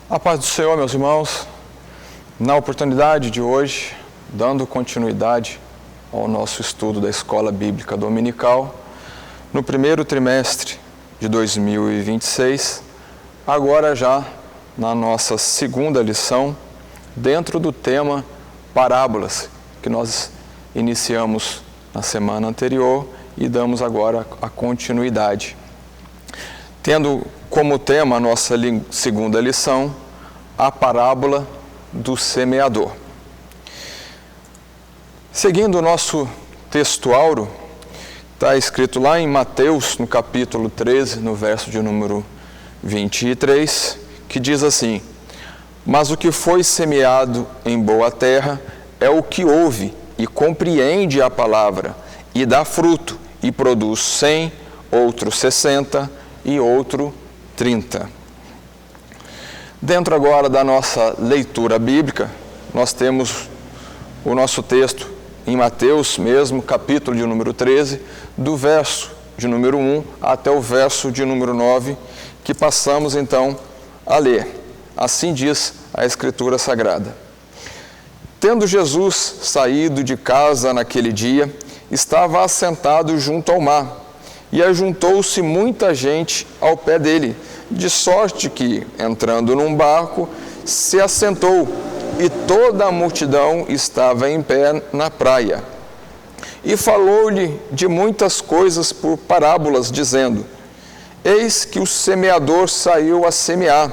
A paz do Senhor, meus irmãos. Na oportunidade de hoje, dando continuidade ao nosso estudo da Escola Bíblica Dominical, no primeiro trimestre de 2026, agora já na nossa segunda lição, dentro do tema Parábolas, que nós iniciamos na semana anterior e damos agora a continuidade. Tendo como tema a nossa segunda lição, a parábola do semeador. Seguindo o nosso texto áureo, está escrito lá em Mateus, no capítulo 13, no verso de número 23, que diz assim: Mas o que foi semeado em boa terra é o que ouve e compreende a palavra, e dá fruto, e produz 100, outro 60 e outro 30. Dentro agora da nossa leitura bíblica, nós temos o nosso texto em Mateus mesmo, capítulo de número 13, do verso de número 1 até o verso de número 9, que passamos então a ler. Assim diz a Escritura Sagrada. Tendo Jesus saído de casa naquele dia, estava assentado junto ao mar, e ajuntou-se muita gente ao pé dele, de sorte que, entrando num barco, se assentou, e toda a multidão estava em pé na praia. E falou-lhe de muitas coisas por parábolas, dizendo: Eis que o semeador saiu a semear,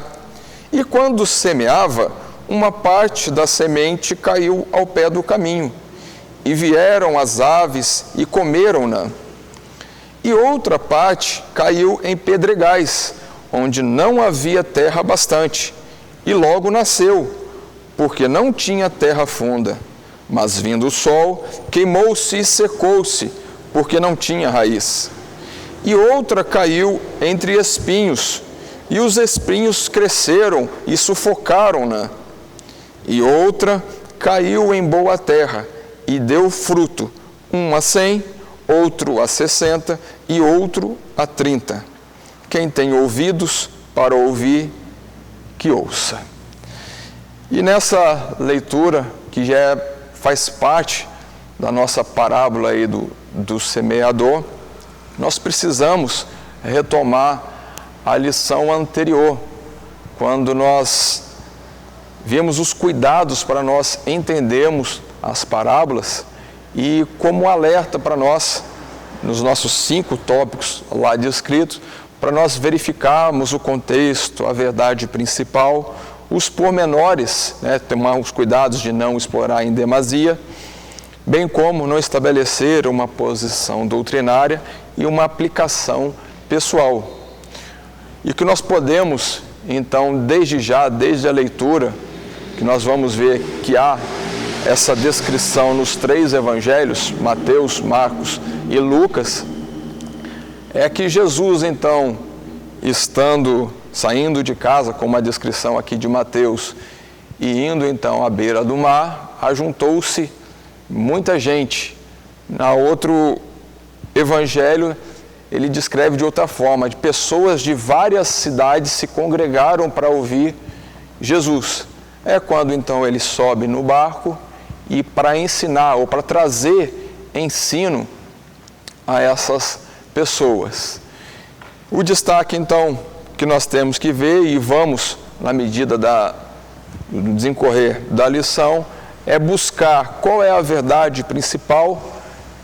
e quando semeava, uma parte da semente caiu ao pé do caminho, e vieram as aves e comeram-na. E outra parte caiu em pedregais, onde não havia terra bastante, e logo nasceu, porque não tinha terra funda. Mas vindo o sol, queimou-se e secou-se, porque não tinha raiz. E outra caiu entre espinhos, e os espinhos cresceram e sufocaram-na. E outra caiu em boa terra, e deu fruto, um a 100, outro a 60 e outro a 30. Quem tem ouvidos para ouvir, que ouça. E nessa leitura, que já faz parte da nossa parábola aí do semeador, nós precisamos retomar a lição anterior, quando nós vimos os cuidados para nós entendermos as parábolas e como alerta para nós, nos nossos 5 tópicos lá descritos, para nós verificarmos o contexto, a verdade principal, os pormenores, tomar os cuidados de não explorar em demasia, bem como não estabelecer uma posição doutrinária e uma aplicação pessoal. E que nós podemos, então, desde a leitura, que nós vamos ver que há essa descrição nos 3 evangelhos, Mateus, Marcos e Lucas, é que Jesus, então, saindo de casa, com uma descrição aqui de Mateus, e indo, então, à beira do mar, ajuntou-se muita gente. Na outro evangelho, ele descreve de outra forma, de pessoas de várias cidades se congregaram para ouvir Jesus. É quando, então, ele sobe no barco e para ensinar, ou para trazer ensino a essas pessoas. O destaque, então, que nós temos que ver, e vamos, na medida do desencorrer da lição, é buscar qual é a verdade principal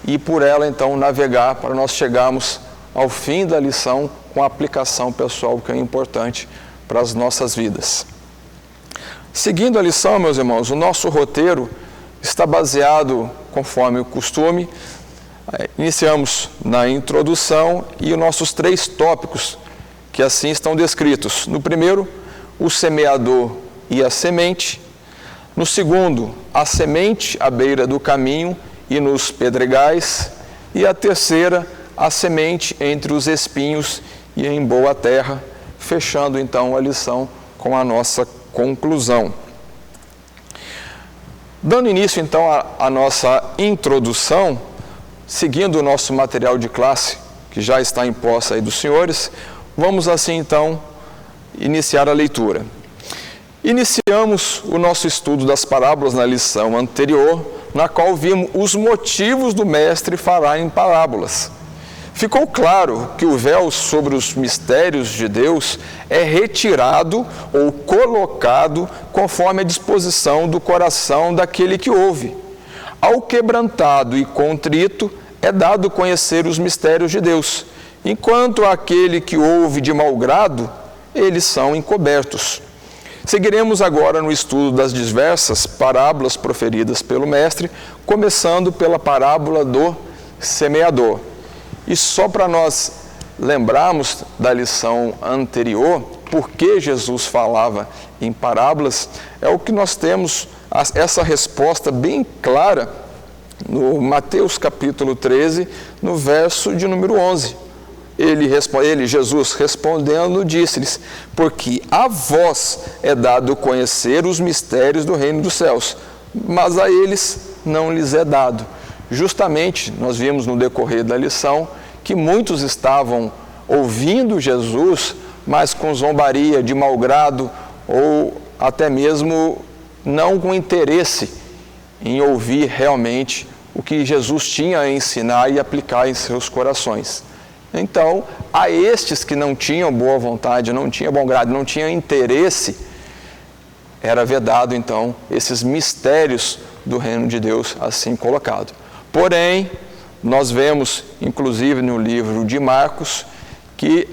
e por ela, então, navegar para nós chegarmos ao fim da lição com a aplicação pessoal, que é importante para as nossas vidas. Seguindo a lição, meus irmãos, o nosso roteiro está baseado, conforme o costume, iniciamos na introdução e os nossos 3 tópicos, que assim estão descritos. No primeiro, o semeador e a semente. No segundo, a semente à beira do caminho e nos pedregais. E a terceira, a semente entre os espinhos e em boa terra, fechando então a lição com a nossa conclusão. Dando início então à nossa introdução, seguindo o nosso material de classe, que já está em posse aí dos senhores, vamos assim então iniciar a leitura. Iniciamos o nosso estudo das parábolas na lição anterior, na qual vimos os motivos do mestre falar em parábolas. Ficou claro que o véu sobre os mistérios de Deus é retirado ou colocado conforme a disposição do coração daquele que ouve. Ao quebrantado e contrito é dado conhecer os mistérios de Deus, enquanto aquele que ouve de mau grado, eles são encobertos. Seguiremos agora no estudo das diversas parábolas proferidas pelo mestre, começando pela parábola do semeador. E só para nós lembrarmos da lição anterior, por que Jesus falava em parábolas, é o que nós temos essa resposta bem clara no Mateus capítulo 13, no verso de número 11. Jesus respondendo, disse-lhes: porque a vós é dado conhecer os mistérios do reino dos céus, mas a eles não lhes é dado. Justamente, nós vimos no decorrer da lição que muitos estavam ouvindo Jesus, mas com zombaria, de mau grado, ou até mesmo não com interesse em ouvir realmente o que Jesus tinha a ensinar e aplicar em seus corações. Então, a estes que não tinham boa vontade, não tinham bom grado, não tinham interesse, era vedado, então, esses mistérios do reino de Deus assim colocado. Porém, nós vemos, inclusive no livro de Marcos, que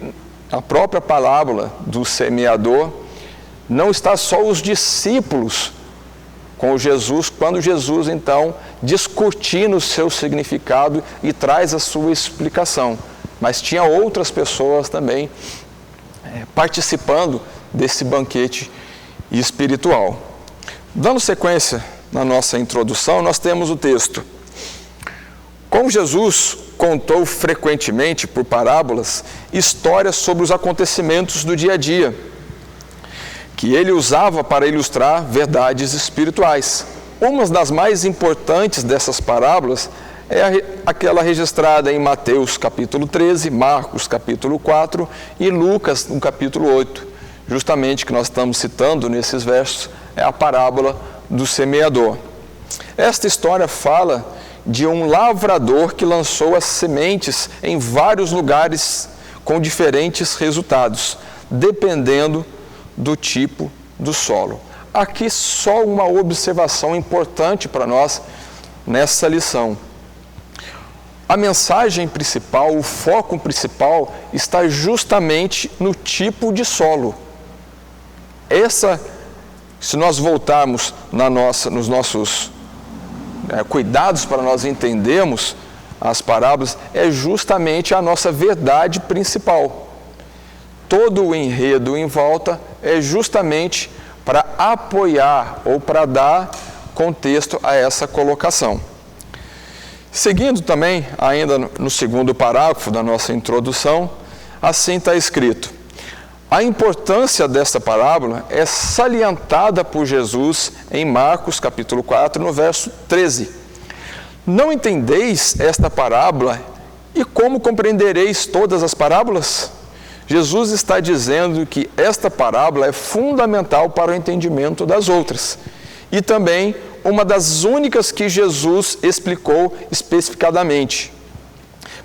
a própria parábola do semeador não está só os discípulos com Jesus, quando Jesus, então, descortina o seu significado e traz a sua explicação. Mas tinha outras pessoas também participando desse banquete espiritual. Dando sequência na nossa introdução, nós temos o texto. Como Jesus contou frequentemente, por parábolas, histórias sobre os acontecimentos do dia a dia, que ele usava para ilustrar verdades espirituais. Uma das mais importantes dessas parábolas é aquela registrada em Mateus capítulo 13, Marcos capítulo 4 e Lucas no capítulo 8. Justamente que nós estamos citando nesses versos é a parábola do semeador. Esta história fala de um lavrador que lançou as sementes em vários lugares com diferentes resultados, dependendo do tipo do solo. Aqui só uma observação importante para nós nessa lição. A mensagem principal, o foco principal está justamente no tipo de solo. Se nós voltarmos nos nossos cuidados para nós entendermos as parábolas, é justamente a nossa verdade principal. Todo o enredo em volta é justamente para apoiar ou para dar contexto a essa colocação. Seguindo também, ainda no segundo parágrafo da nossa introdução, assim está escrito: a importância desta parábola é salientada por Jesus em Marcos capítulo 4, no verso 13. Não entendeis esta parábola e como compreendereis todas as parábolas? Jesus está dizendo que esta parábola é fundamental para o entendimento das outras e também uma das únicas que Jesus explicou especificadamente.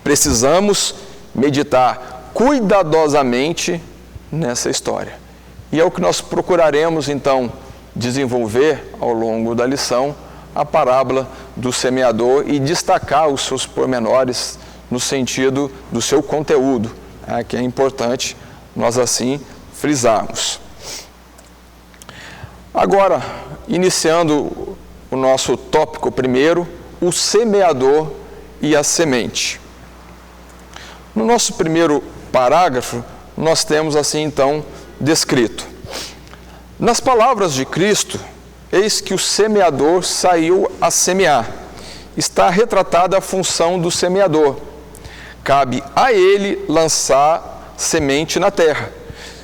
Precisamos meditar cuidadosamente nessa história. E é o que nós procuraremos, então, desenvolver ao longo da lição, a parábola do semeador e destacar os seus pormenores no sentido do seu conteúdo, que é importante nós assim frisarmos. Agora, iniciando o nosso tópico primeiro, o semeador e a semente. No nosso primeiro parágrafo, nós temos assim então descrito: nas palavras de Cristo, eis que o semeador saiu a semear. Está retratada a função do semeador. Cabe a ele lançar semente na terra.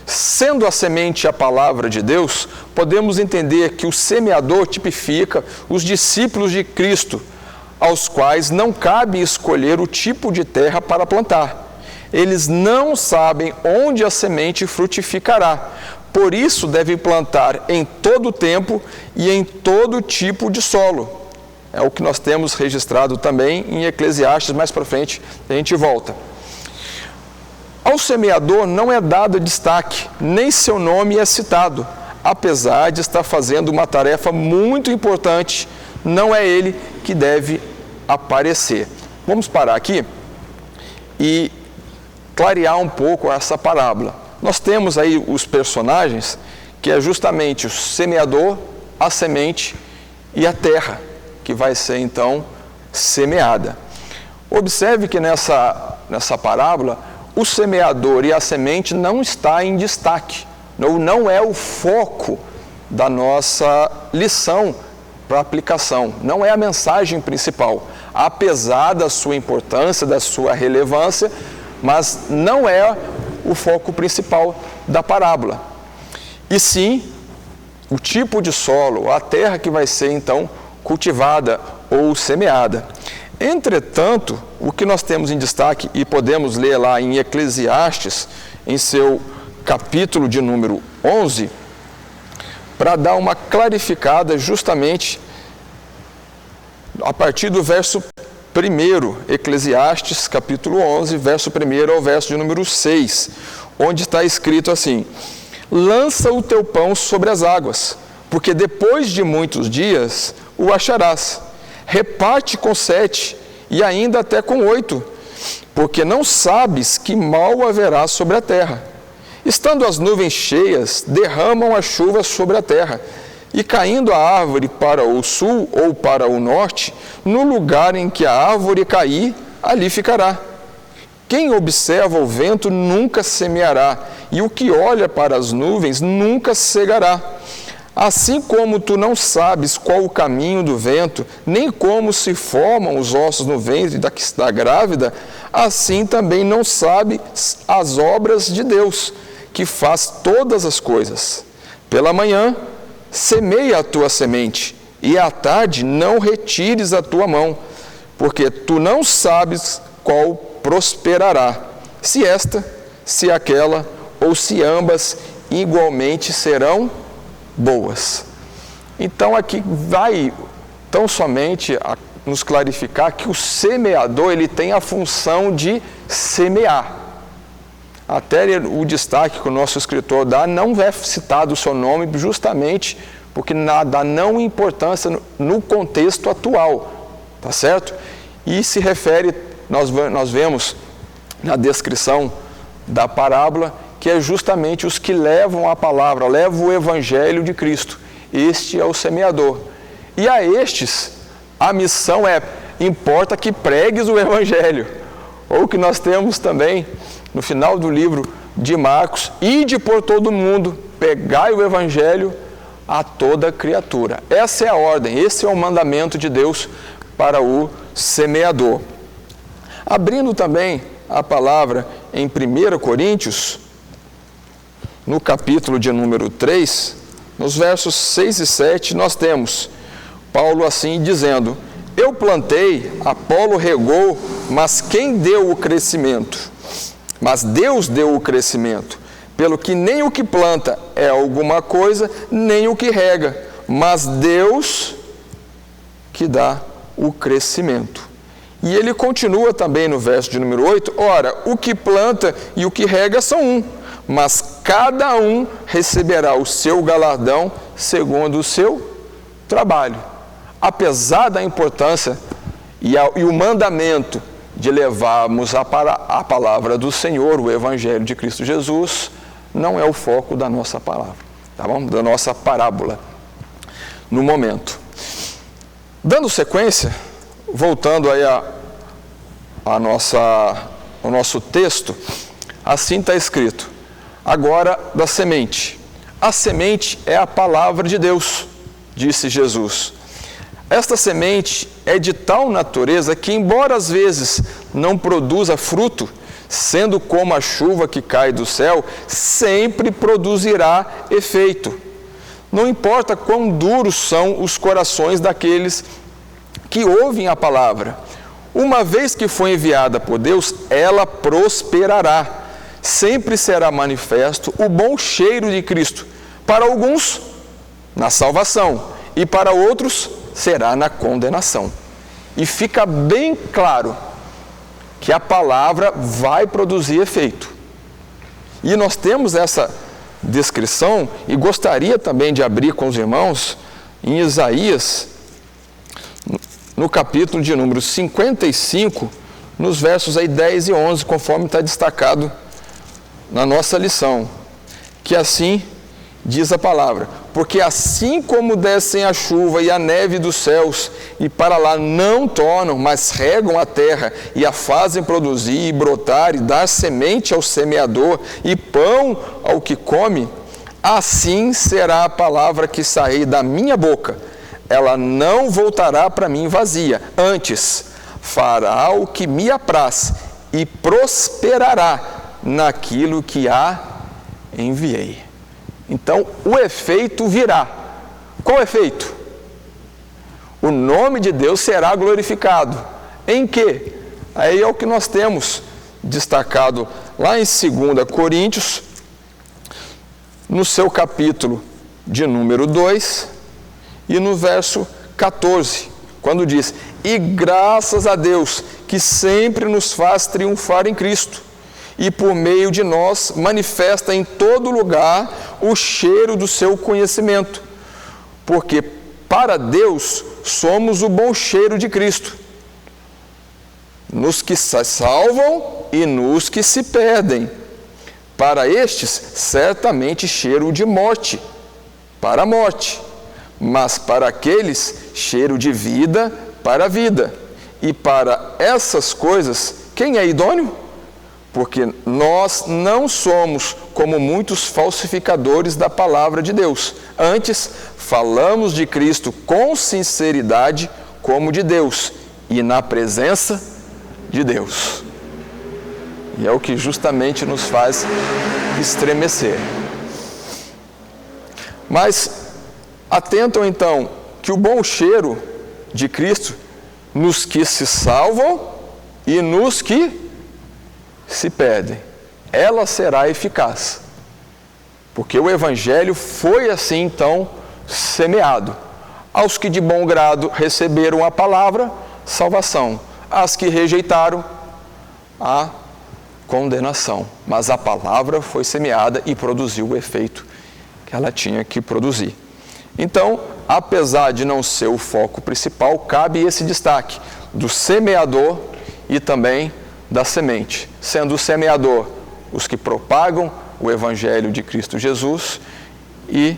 Sendo a semente a palavra de Deus, podemos entender que o semeador tipifica os discípulos de Cristo, aos quais não cabe escolher o tipo de terra para plantar. Eles não sabem onde a semente frutificará. Por isso devem plantar em todo tempo e em todo tipo de solo. É o que nós temos registrado também em Eclesiastes, mais para frente a gente volta. Ao semeador não é dado destaque, nem seu nome é citado, apesar de estar fazendo uma tarefa muito importante, não é ele que deve aparecer. Vamos parar aqui e clarear um pouco essa parábola. Nós temos aí os personagens, que é justamente o semeador, a semente e a terra, que vai ser então semeada. Observe que nessa parábola, o semeador e a semente não está em destaque, não é o foco da nossa lição para aplicação, não é a mensagem principal, apesar da sua importância, da sua relevância, mas não é o foco principal da parábola. E sim, o tipo de solo, a terra que vai ser então cultivada ou semeada. Entretanto, o que nós temos em destaque, e podemos ler lá em Eclesiastes, em seu capítulo de número 11, para dar uma clarificada justamente a partir do verso 1, Eclesiastes, capítulo 11, verso 1 ao verso de número 6, onde está escrito assim: lança o teu pão sobre as águas, porque depois de muitos dias o acharás. Reparte com 7, e ainda até com 8, porque não sabes que mal haverá sobre a terra. Estando as nuvens cheias, derramam a chuva sobre a terra, e caindo a árvore para o sul ou para o norte, no lugar em que a árvore cair, ali ficará. Quem observa o vento nunca semeará, e o que olha para as nuvens nunca cegará. Assim como tu não sabes qual o caminho do vento, nem como se formam os ossos no ventre da que está grávida, assim também não sabes as obras de Deus, que faz todas as coisas. Pela manhã, semeia a tua semente, e à tarde não retires a tua mão, porque tu não sabes qual prosperará, se esta, se aquela, ou se ambas igualmente serão boas. Então aqui vai tão somente a nos clarificar que o semeador ele tem a função de semear. Até o destaque que o nosso escritor dá, não é citado o seu nome justamente porque dá não importância no contexto atual, tá certo? E se refere, nós vemos na descrição da parábola, que é justamente os que levam a palavra, levam o evangelho de Cristo. Este é o semeador. E a estes, a missão importa que pregues o evangelho. Ou que nós temos também, no final do livro de Marcos, ide por todo mundo, pegai o evangelho a toda criatura. Essa é a ordem, esse é o mandamento de Deus para o semeador. Abrindo também a palavra em 1 Coríntios, no capítulo de número 3, nos versos 6 e 7, nós temos Paulo assim dizendo: eu plantei, Apolo regou, mas quem deu o crescimento? Mas Deus deu o crescimento, pelo que nem o que planta é alguma coisa, nem o que rega, mas Deus que dá o crescimento. E ele continua também no verso de número 8, ora, o que planta e o que rega são um, mas cada um receberá o seu galardão segundo o seu trabalho. Apesar da importância e o mandamento de levarmos a palavra do Senhor, o Evangelho de Cristo Jesus, não é o foco da nossa palavra, tá bom? Da nossa parábola, no momento. Dando sequência, voltando aí ao nosso texto, assim está escrito: agora da semente. A semente é a palavra de Deus, disse Jesus. Esta semente é de tal natureza que, embora às vezes não produza fruto, sendo como a chuva que cai do céu, sempre produzirá efeito. Não importa quão duros são os corações daqueles que ouvem a palavra. Uma vez que foi enviada por Deus, ela prosperará. Sempre será manifesto o bom cheiro de Cristo. Para alguns, na salvação, e para outros, será na condenação. E fica bem claro que a palavra vai produzir efeito. E nós temos essa descrição, e gostaria também de abrir com os irmãos em Isaías, no capítulo de número 55, nos versos aí 10 e 11, conforme está destacado na nossa lição, que assim diz a palavra: porque assim como descem a chuva e a neve dos céus, e para lá não tornam, mas regam a terra, e a fazem produzir e brotar, e dar semente ao semeador, e pão ao que come, assim será a palavra que sair da minha boca. Ela não voltará para mim vazia, antes fará o que me apraz, e prosperará naquilo que a enviei. Então, o efeito virá. Qual efeito? O nome de Deus será glorificado. Em quê? Aí é o que nós temos destacado lá em 2 Coríntios, no seu capítulo de número 2, e no verso 14, quando diz: e graças a Deus, que sempre nos faz triunfar em Cristo, e por meio de nós manifesta em todo lugar o cheiro do seu conhecimento, porque para Deus somos o bom cheiro de Cristo, nos que se salvam e nos que se perdem. Para estes, certamente cheiro de morte, para a morte, mas para aqueles, cheiro de vida, para a vida. E para essas coisas, quem é idôneo? Porque nós não somos como muitos falsificadores da palavra de Deus. Antes, falamos de Cristo com sinceridade, como de Deus, e na presença de Deus. E é o que justamente nos faz estremecer. Mas atentam então que o bom cheiro de Cristo nos que se salvam e nos que se perdem, ela será eficaz, porque o Evangelho foi assim então semeado. Aos que de bom grado receberam a palavra, salvação; as que rejeitaram, a condenação. Mas a palavra foi semeada e produziu o efeito que ela tinha que produzir. Então, apesar de não ser o foco principal, cabe esse destaque do semeador e também da semente, sendo o semeador os que propagam o Evangelho de Cristo Jesus, e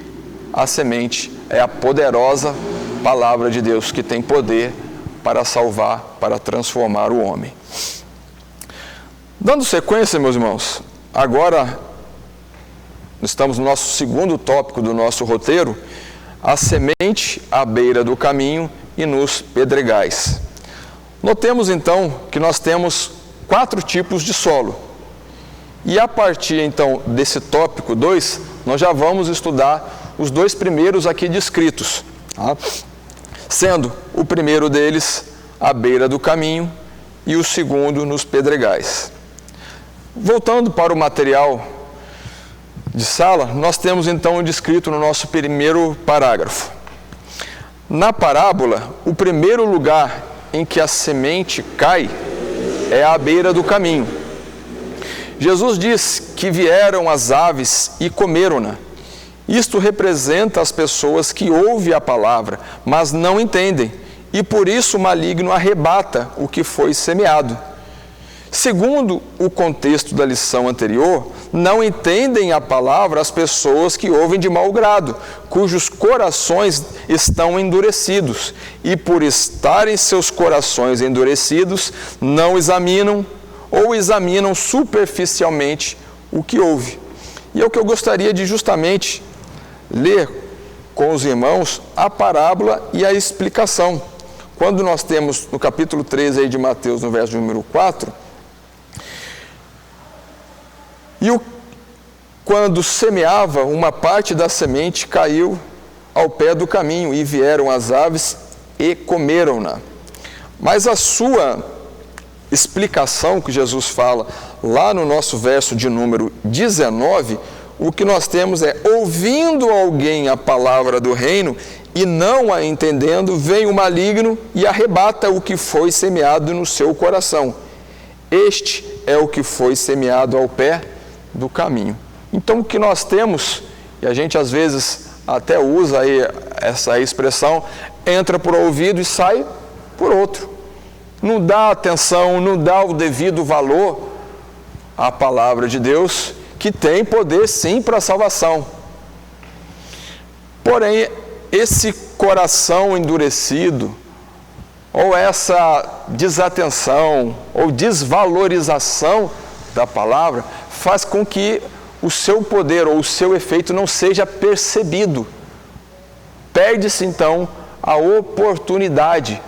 a semente é a poderosa palavra de Deus que tem poder para salvar, para transformar o homem. Dando sequência, meus irmãos, agora estamos no nosso segundo tópico do nosso roteiro: a semente à beira do caminho e nos pedregais. Notemos então que nós temos 4 tipos de solo. E a partir então desse tópico 2, nós já vamos estudar os 2 primeiros aqui descritos, tá? Sendo o primeiro deles à beira do caminho e o segundo nos pedregais. Voltando para o material de sala, nós temos então descrito no nosso primeiro parágrafo. Na parábola, o primeiro lugar em que a semente cai é à beira do caminho. Jesus diz que vieram as aves e comeram-na. Isto representa as pessoas que ouvem a palavra, mas não entendem, e por isso o maligno arrebata o que foi semeado. Segundo o contexto da lição anterior, não entendem a palavra as pessoas que ouvem de mau grado, cujos corações estão endurecidos, e por estarem seus corações endurecidos, não examinam ou examinam superficialmente o que ouve. E é o que eu gostaria de justamente ler com os irmãos a parábola e a explicação. Quando nós temos no capítulo 13 aí de Mateus, no verso número 4, quando semeava, uma parte da semente caiu ao pé do caminho, e vieram as aves e comeram-na. Mas a sua explicação que Jesus fala lá no nosso verso de número 19, o que nós temos é: ouvindo alguém a palavra do reino e não a entendendo, vem o maligno e arrebata o que foi semeado no seu coração. Este é o que foi semeado ao pé do caminho. Então, o que nós temos, e a gente às vezes até usa aí essa expressão, entra por um ouvido e sai por outro. Não dá atenção, não dá o devido valor à palavra de Deus, que tem poder sim para a salvação. Porém, esse coração endurecido, ou essa desatenção, ou desvalorização da palavra, faz com que o seu poder ou o seu efeito não seja percebido. Perde-se então a oportunidade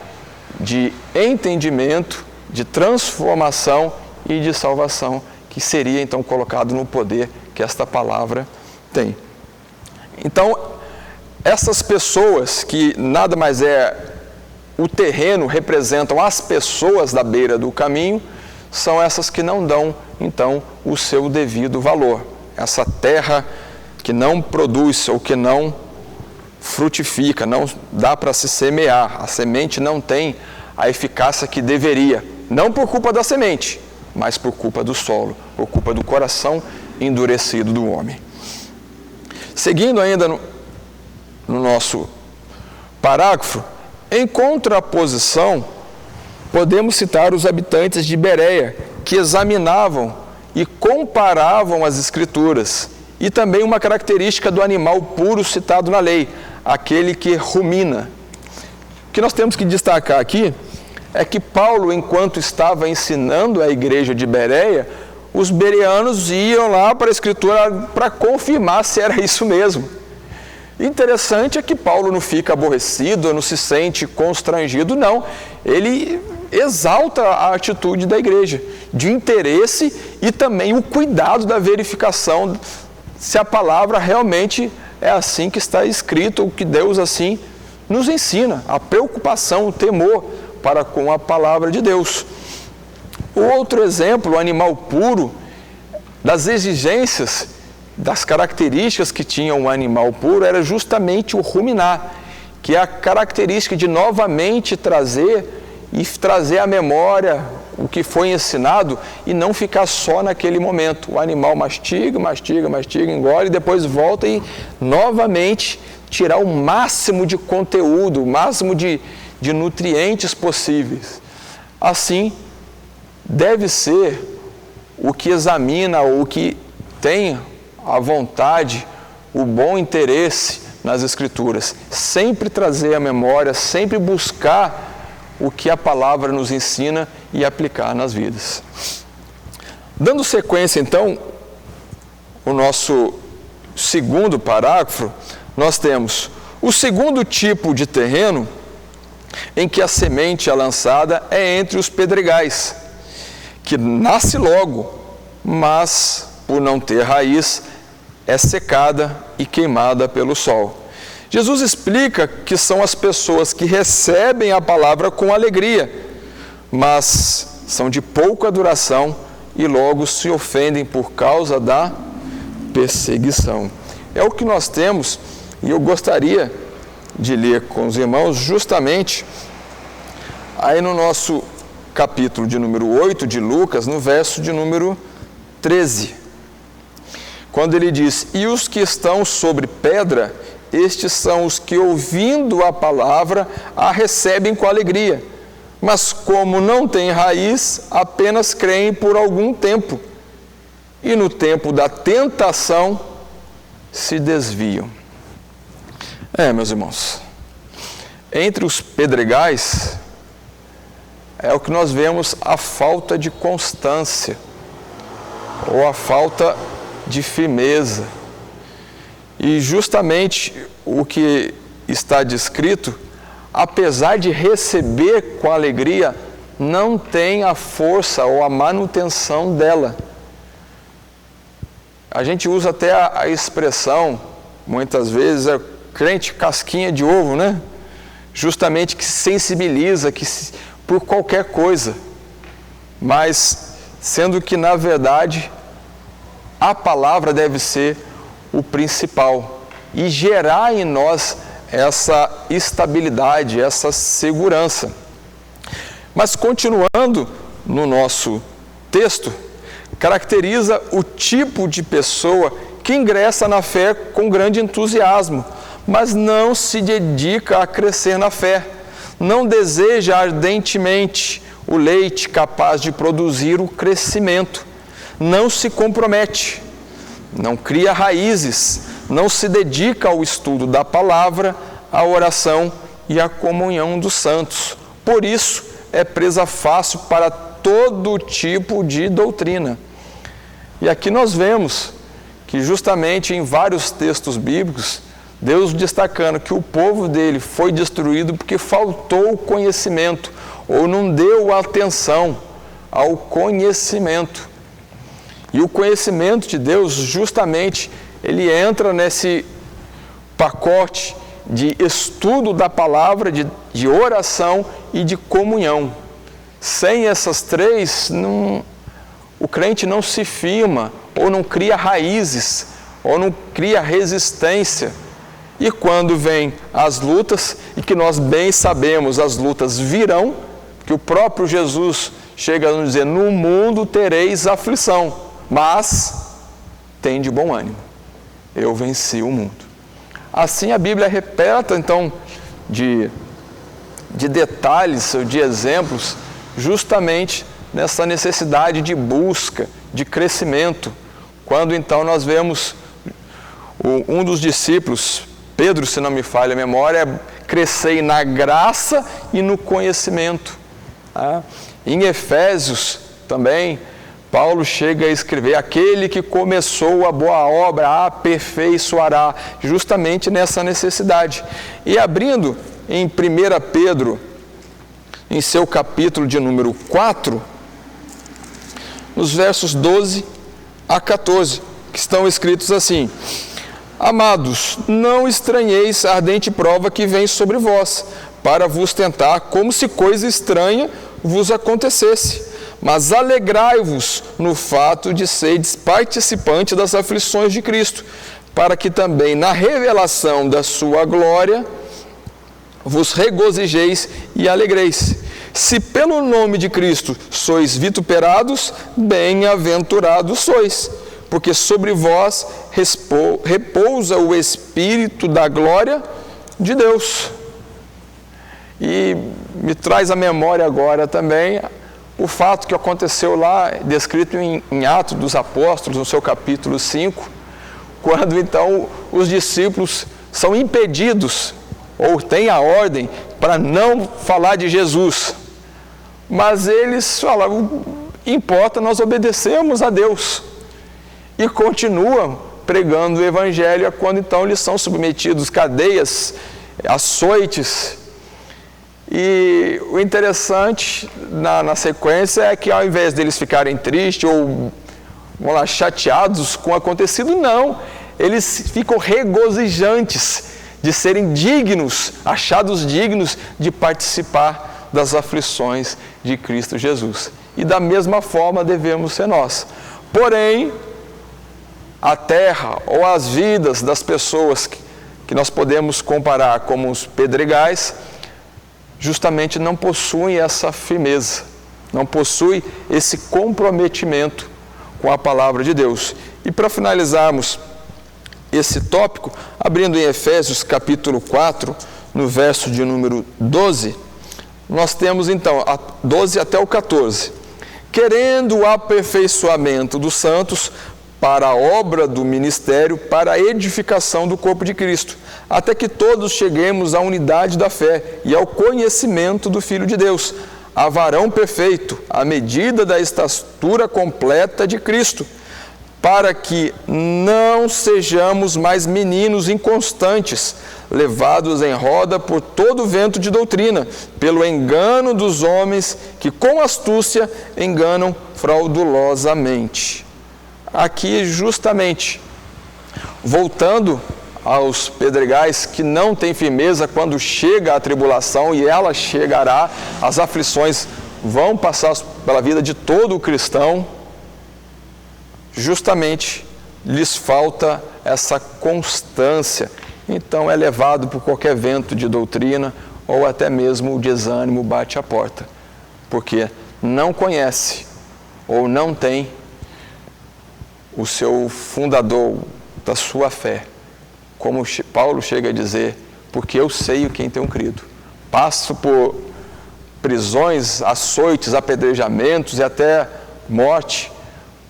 de entendimento, de transformação e de salvação, que seria então colocado no poder que esta palavra tem. Então, essas pessoas, que nada mais é o terreno, representam as pessoas da beira do caminho, são essas que não dão então o seu devido valor. Essa terra que não produz ou que não frutifica, não dá para se semear, a semente não tem a eficácia que deveria, não por culpa da semente, mas por culpa do solo, por culpa do coração endurecido do homem. Seguindo ainda no nosso parágrafo, em contraposição, podemos citar os habitantes de Bereia, que examinavam e comparavam as Escrituras, e também uma característica do animal puro citado na lei, aquele que rumina. O que nós temos que destacar aqui é que Paulo, enquanto estava ensinando a igreja de Bereia, os bereanos iam lá para a Escritura para confirmar se era isso mesmo. Interessante é que Paulo não fica aborrecido, não se sente constrangido, não. Ele exalta a atitude da igreja, de interesse e também o cuidado da verificação se a palavra realmente é assim que está escrito, o que Deus assim nos ensina, a preocupação, o temor para com a palavra de Deus. O outro exemplo, o animal puro, das exigências, das características que tinha um animal puro, era justamente o ruminar, que é a característica de novamente trazer à memória o que foi ensinado e não ficar só naquele momento. O animal mastiga, engole e depois volta e novamente tirar o máximo de conteúdo, o máximo de nutrientes possíveis. Assim, deve ser o que examina ou o que tem a vontade, o bom interesse nas Escrituras. Sempre trazer à memória, sempre buscar o que a palavra nos ensina e aplicar nas vidas. Dando sequência, então, o nosso segundo parágrafo, nós temos o segundo tipo de terreno em que a semente é lançada é entre os pedregais, que nasce logo, mas, por não ter raiz, é secada e queimada pelo sol. Jesus explica que são as pessoas que recebem a palavra com alegria, mas são de pouca duração e logo se ofendem por causa da perseguição. É o que nós temos, e eu gostaria de ler com os irmãos justamente aí no nosso capítulo de número 8 de Lucas, no verso de número 13, quando ele diz: e os que estão sobre pedra, estes são os que, ouvindo a palavra, a recebem com alegria, mas como não têm raiz, apenas creem por algum tempo, e no tempo da tentação se desviam. Meus irmãos, entre os pedregais é o que nós vemos a falta de constância, ou a falta de firmeza. E justamente o que está descrito, apesar de receber com alegria, não tem a força ou a manutenção dela. A gente usa até a expressão, muitas vezes, é crente casquinha de ovo, né? Justamente que se sensibiliza por qualquer coisa. mas sendo que, na verdade, a palavra deve ser o principal e gerar em nós essa estabilidade, essa segurança. Mas continuando no nosso texto, caracteriza o tipo de pessoa que ingressa na fé com grande entusiasmo, mas não se dedica a crescer na fé, não deseja ardentemente o leite capaz de produzir o crescimento, não se compromete, não cria raízes, não se dedica ao estudo da palavra, à oração e à comunhão dos santos. Por isso, é presa fácil para todo tipo de doutrina. E aqui nós vemos que justamente em vários textos bíblicos, Deus destacando que o povo dele foi destruído porque faltou conhecimento, ou não deu atenção ao conhecimento. E o conhecimento de Deus, justamente, ele entra nesse pacote de estudo da palavra, de oração e de comunhão. Sem essas três, o crente não se firma, ou não cria raízes, ou não cria resistência. E quando vem as lutas, e que nós bem sabemos, as lutas virão, que o próprio Jesus chega a nos dizer, no mundo tereis aflição, mas tende bom ânimo, eu venci o mundo. Assim a Bíblia é repleta, então, de detalhes, de exemplos, justamente nessa necessidade de busca, de crescimento. Quando então nós vemos um dos discípulos, Pedro, se não me falha a memória, crescer na graça e no conhecimento. Em Efésios também, Paulo chega a escrever, aquele que começou a boa obra aperfeiçoará, justamente nessa necessidade. E abrindo em 1 Pedro, em seu capítulo de número 4, nos versos 12 a 14, que estão escritos assim: Amados, não estranheis a ardente prova que vem sobre vós, para vos tentar, como se coisa estranha vos acontecesse. Mas alegrai-vos no fato de seres participantes das aflições de Cristo, para que também na revelação da sua glória vos regozijeis e alegreis. Se pelo nome de Cristo sois vituperados, bem-aventurados sois, porque sobre vós repousa o Espírito da glória de Deus. E me traz à memória agora também o fato que aconteceu lá, descrito em Atos dos Apóstolos, no seu capítulo 5, quando então os discípulos são impedidos, ou têm a ordem, para não falar de Jesus. Mas eles falam, importa, nós obedecemos a Deus. E continuam pregando o Evangelho, quando então eles são submetidos a cadeias, açoites. E o interessante na sequência é que ao invés deles ficarem tristes ou chateados com o acontecido, não, eles ficam regozijantes de serem dignos, achados dignos de participar das aflições de Cristo Jesus. E da mesma forma devemos ser nós. Porém, a terra ou as vidas das pessoas que nós podemos comparar como os pedregais, justamente não possuem essa firmeza, não possuem esse comprometimento com a palavra de Deus. E para finalizarmos esse tópico, abrindo em Efésios capítulo 4, no verso de número 12, nós temos então, 12 até o 14, querendo o aperfeiçoamento dos santos para a obra do ministério, para a edificação do corpo de Cristo, até que todos cheguemos à unidade da fé e ao conhecimento do Filho de Deus, a varão perfeito, à medida da estatura completa de Cristo, para que não sejamos mais meninos inconstantes, levados em roda por todo vento de doutrina, pelo engano dos homens que com astúcia enganam fraudulosamente. Aqui justamente, voltando aos pedregais que não têm firmeza quando chega a tribulação, e ela chegará, as aflições vão passar pela vida de todo o cristão, justamente lhes falta essa constância. Então é levado por qualquer vento de doutrina ou até mesmo o desânimo bate à porta, porque não conhece ou não tem o seu fundador da sua fé. Como Paulo chega a dizer, porque eu sei o quem tenho crido. Passo por prisões, açoites, apedrejamentos e até morte,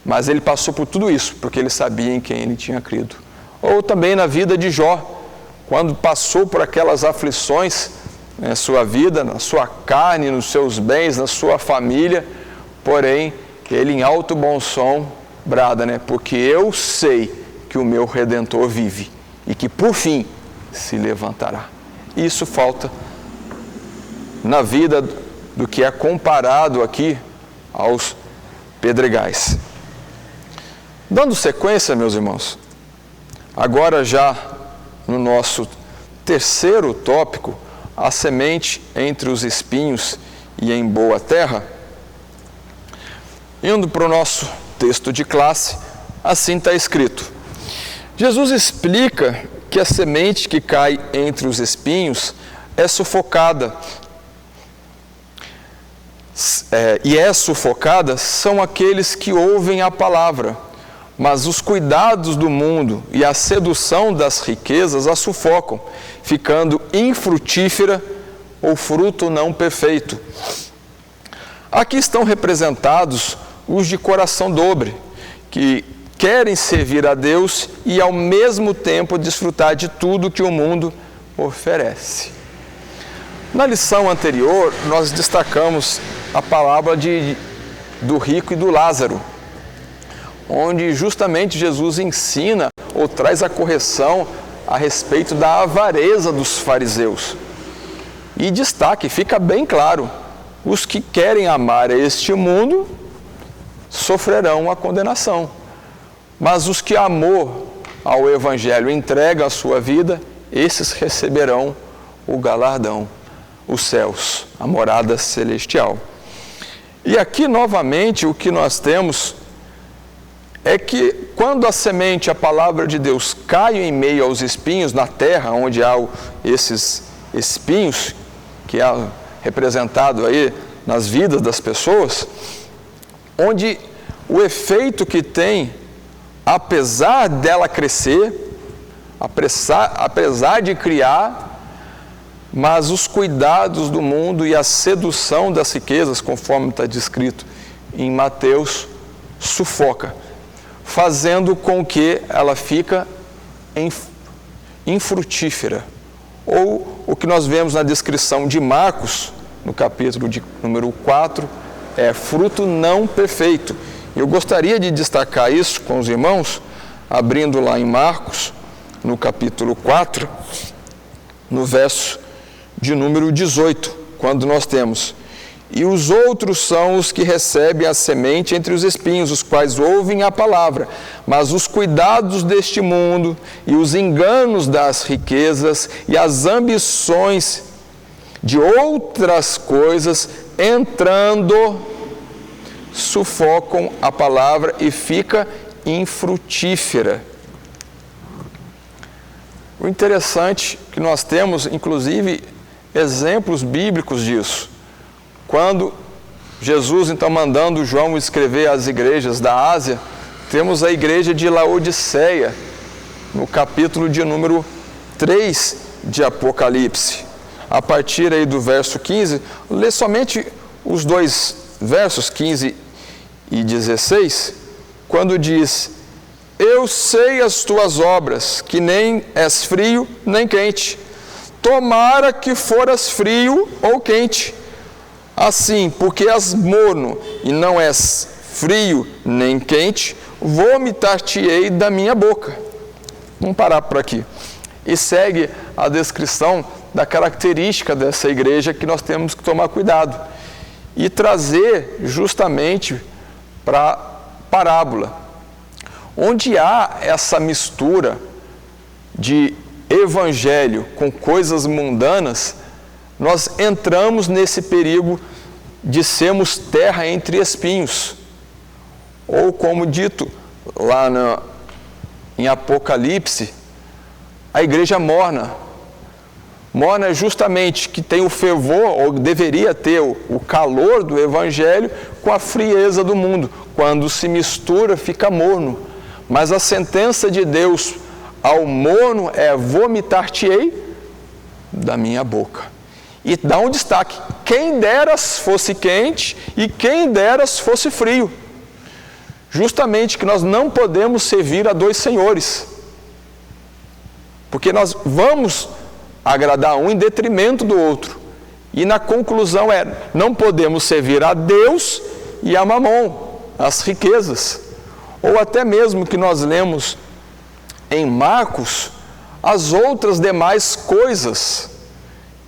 mas ele passou por tudo isso, porque ele sabia em quem ele tinha crido. Ou também na vida de Jó, quando passou por aquelas aflições na sua vida, na sua carne, nos seus bens, na sua família, porém, ele em alto bom som brada, porque eu sei que o meu Redentor vive e que por fim se levantará. Isso falta na vida do que é comparado aqui aos pedregais. Dando sequência, meus irmãos, agora já no nosso terceiro tópico, a semente entre os espinhos e em boa terra, indo para o nosso texto de classe, assim está escrito. Jesus explica que a semente que cai entre os espinhos é sufocada. Sufocada são aqueles que ouvem a palavra, mas os cuidados do mundo e a sedução das riquezas a sufocam, ficando infrutífera ou fruto não perfeito. Aqui estão representados os de coração dobre, que querem servir a Deus e ao mesmo tempo desfrutar de tudo que o mundo oferece. Na lição anterior, nós destacamos a palavra do rico e do Lázaro, onde justamente Jesus ensina ou traz a correção a respeito da avareza dos fariseus. E destaque, fica bem claro, os que querem amar este mundo sofrerão a condenação. Mas os que amor ao Evangelho entregam a sua vida, esses receberão o galardão, os céus, a morada celestial. E aqui novamente o que nós temos é que quando a semente, a palavra de Deus, cai em meio aos espinhos, na terra onde há esses espinhos, que é representado aí nas vidas das pessoas, onde o efeito que tem, apesar dela crescer, apesar de criar, mas os cuidados do mundo e a sedução das riquezas, conforme está descrito em Mateus, sufoca, fazendo com que ela fica infrutífera. Ou o que nós vemos na descrição de Marcos, no capítulo de número 4, é fruto não perfeito. Eu gostaria de destacar isso com os irmãos, abrindo lá em Marcos, no capítulo 4, no verso de número 18, quando nós temos: e os outros são os que recebem a semente entre os espinhos, os quais ouvem a palavra, mas os cuidados deste mundo e os enganos das riquezas e as ambições de outras coisas, entrando, sufocam a palavra e fica infrutífera. O interessante é que nós temos, inclusive, exemplos bíblicos disso. Quando Jesus, então, mandando João escrever às igrejas da Ásia, temos a igreja de Laodiceia, no capítulo de número 3 de Apocalipse. A partir aí do verso 15, lê somente os dois versos, 15 e 16, quando diz: eu sei as tuas obras, que nem és frio nem quente. Tomara que foras frio ou quente. Assim, porque és morno e não és frio nem quente, vomitar-te-ei da minha boca. Vamos parar por aqui. E segue a descrição da característica dessa igreja que nós temos que tomar cuidado e trazer justamente para a parábola, onde há essa mistura de evangelho com coisas mundanas. Nós entramos nesse perigo de sermos terra entre espinhos. Ou como dito lá em Apocalipse, a igreja morna. Morna é justamente que tem o fervor, ou deveria ter o calor do Evangelho com a frieza do mundo. Quando se mistura, fica morno. Mas a sentença de Deus ao morno é: vomitar-te-ei da minha boca. E dá um destaque: quem deras fosse quente e quem deras fosse frio. Justamente que nós não podemos servir a dois senhores. Porque nós vamos agradar um em detrimento do outro. E na conclusão não podemos servir a Deus e a Mamon, as riquezas. Ou até mesmo que nós lemos em Marcos, as outras demais coisas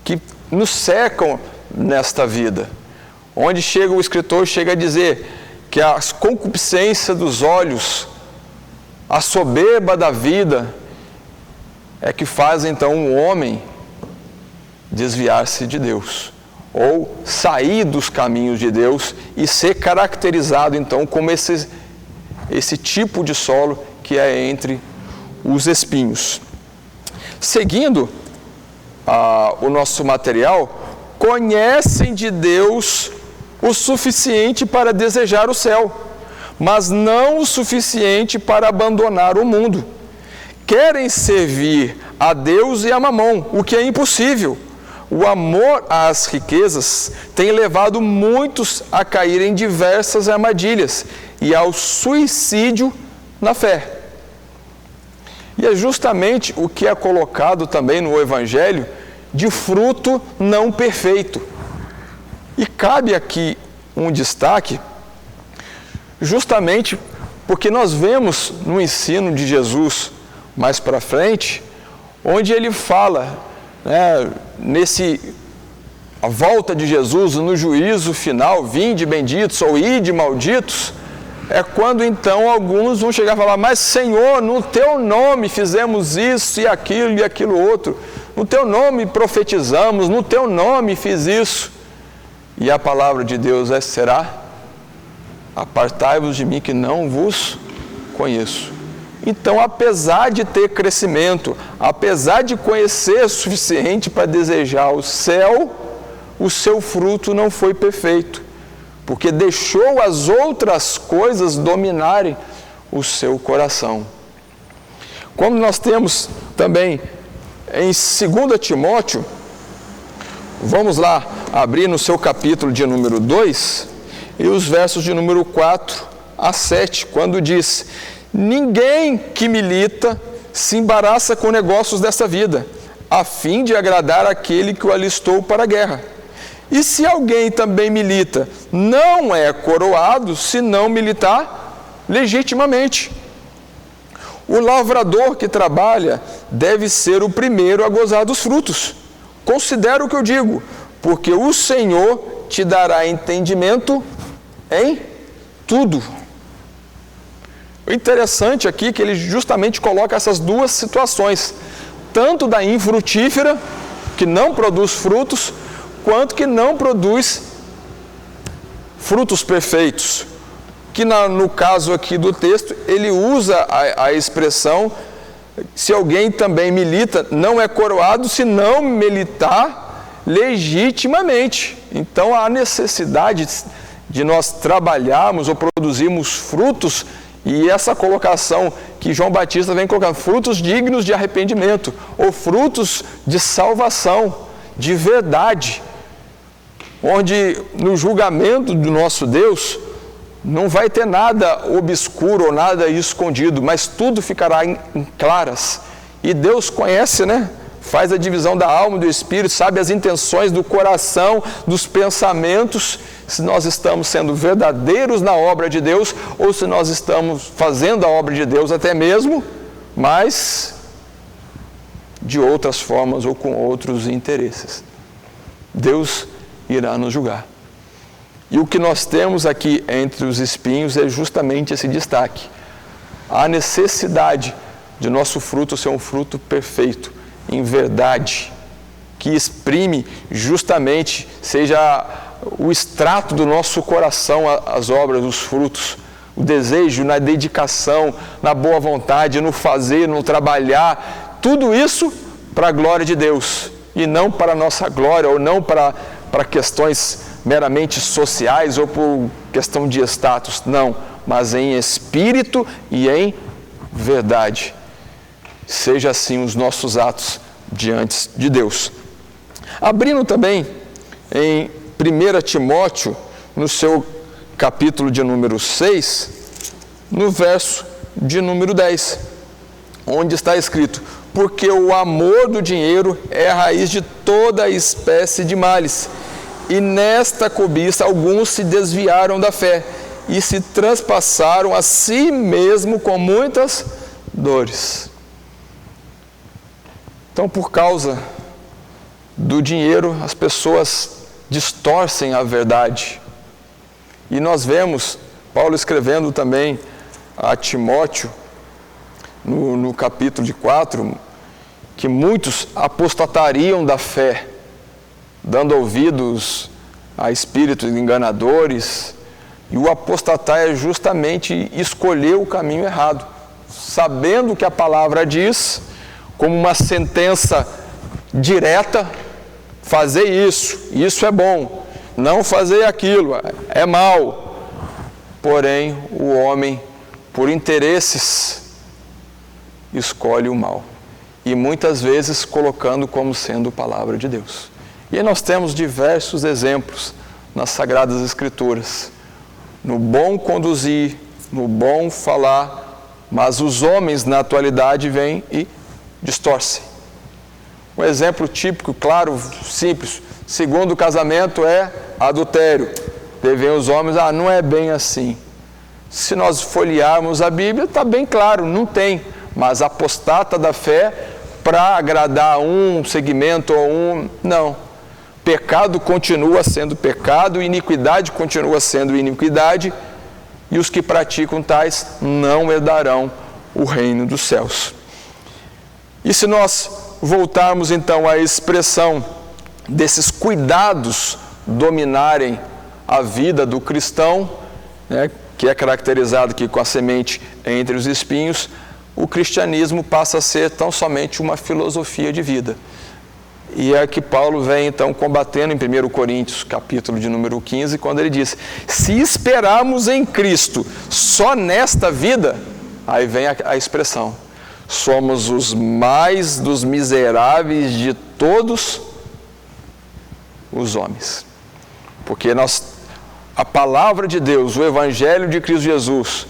que nos cercam nesta vida. Onde o escritor chega a dizer que a concupiscência dos olhos, a soberba da vida, é que faz então um homem desviar-se de Deus, ou sair dos caminhos de Deus e ser caracterizado então como esse tipo de solo que é entre os espinhos. Seguindo o nosso material, conhecem de Deus o suficiente para desejar o céu, mas não o suficiente para abandonar o mundo. Querem servir a Deus e a Mamon, o que é impossível. O amor às riquezas tem levado muitos a cair em diversas armadilhas e ao suicídio na fé. E é justamente o que é colocado também no Evangelho de fruto não perfeito. E cabe aqui um destaque, justamente porque nós vemos no ensino de Jesus mais para frente, onde ele fala, a volta de Jesus no juízo final, vinde benditos ou ide malditos, é quando então alguns vão chegar e falar: mas Senhor, no teu nome fizemos isso e aquilo outro, no teu nome profetizamos, no teu nome fiz isso. E a palavra de Deus será: apartai-vos de mim que não vos conheço. Então, apesar de ter crescimento, apesar de conhecer o suficiente para desejar o céu, o seu fruto não foi perfeito, porque deixou as outras coisas dominarem o seu coração. Como nós temos também em 2 Timóteo, vamos lá abrir no seu capítulo de número 2, e os versos de número 4 a 7, quando diz: ninguém que milita se embaraça com negócios dessa vida, a fim de agradar aquele que o alistou para a guerra. E se alguém também milita, não é coroado se não militar legitimamente. O lavrador que trabalha deve ser o primeiro a gozar dos frutos. Considera o que eu digo, porque o Senhor te dará entendimento em tudo. O interessante aqui é que ele justamente coloca essas duas situações, tanto da infrutífera, que não produz frutos, quanto que não produz frutos perfeitos. Que no caso aqui do texto, ele usa a expressão: se alguém também milita, não é coroado se não militar legitimamente. Então há necessidade de nós trabalharmos ou produzirmos frutos. E essa colocação que João Batista vem colocando, frutos dignos de arrependimento, ou frutos de salvação, de verdade, onde no julgamento do nosso Deus não vai ter nada obscuro ou nada escondido, mas tudo ficará em claras. E Deus conhece, faz a divisão da alma e do espírito, sabe as intenções do coração, dos pensamentos, se nós estamos sendo verdadeiros na obra de Deus, ou se nós estamos fazendo a obra de Deus até mesmo, mas de outras formas ou com outros interesses. Deus irá nos julgar. E o que nós temos aqui entre os espinhos é justamente esse destaque. A necessidade de nosso fruto ser um fruto perfeito, em verdade, que exprime justamente, seja o extrato do nosso coração às obras, os frutos, o desejo, na dedicação, na boa vontade, no fazer, no trabalhar, tudo isso para a glória de Deus e não para a nossa glória ou não para questões meramente sociais ou por questão de status, não, mas em espírito e em verdade. Seja assim os nossos atos diante de Deus. Abrindo também em 1 Timóteo, no seu capítulo de número 6, no verso de número 10, onde está escrito: porque o amor do dinheiro é a raiz de toda espécie de males, e nesta cobiça alguns se desviaram da fé e se transpassaram a si mesmo com muitas dores. Então, por causa do dinheiro, as pessoas distorcem a verdade. E nós vemos Paulo escrevendo também a Timóteo, no capítulo de 4, que muitos apostatariam da fé, dando ouvidos a espíritos enganadores. E o apostatar é justamente escolher o caminho errado, sabendo que a palavra diz, como uma sentença direta: fazer isso é bom, não fazer aquilo é mal. Porém, o homem, por interesses, escolhe o mal, e muitas vezes colocando como sendo palavra de Deus. E aí nós temos diversos exemplos nas Sagradas Escrituras, no bom conduzir, no bom falar, mas os homens na atualidade vêm e distorcem. Um exemplo típico, claro, simples: segundo casamento é adultério. Devem os homens, não é bem assim. Se nós folhearmos a Bíblia, está bem claro, não tem. Mas apostata da fé para agradar um segmento ou não. Pecado continua sendo pecado, iniquidade continua sendo iniquidade, e os que praticam tais não herdarão o reino dos céus. E se nós voltarmos então à expressão desses cuidados dominarem a vida do cristão, né, que é caracterizado aqui com a semente entre os espinhos, o cristianismo passa a ser tão somente uma filosofia de vida. E é que Paulo vem então combatendo em 1 Coríntios, capítulo de número 15, quando ele diz: se esperarmos em Cristo só nesta vida, aí vem a expressão: somos os mais dos miseráveis de todos os homens. Porque a palavra de Deus, o Evangelho de Cristo Jesus,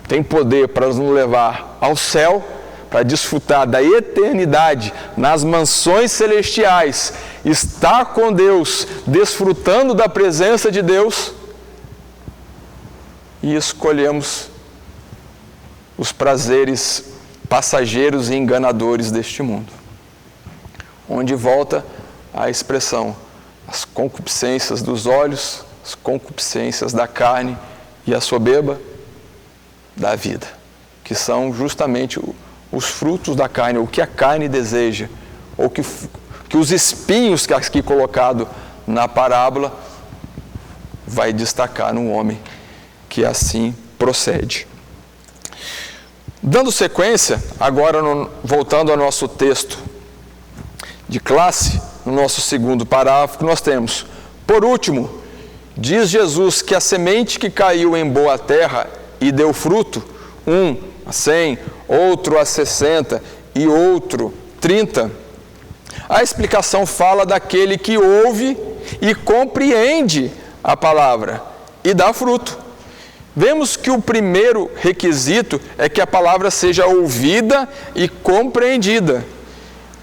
tem poder para nos levar ao céu, para desfrutar da eternidade nas mansões celestiais, estar com Deus, desfrutando da presença de Deus, e escolhemos os prazeres passageiros e enganadores deste mundo, onde volta a expressão: as concupiscências dos olhos, as concupiscências da carne e a soberba da vida, que são justamente os frutos da carne, o que a carne deseja, ou que os espinhos que aqui colocado na parábola vai destacar no homem que assim procede. Dando sequência, agora voltando ao nosso texto de classe, no nosso segundo parágrafo, nós temos: por último, diz Jesus que a semente que caiu em boa terra e deu fruto, um a 100, outro a 60 e outro 30. A explicação fala daquele que ouve e compreende a palavra e dá fruto. Vemos que o primeiro requisito é que a palavra seja ouvida e compreendida,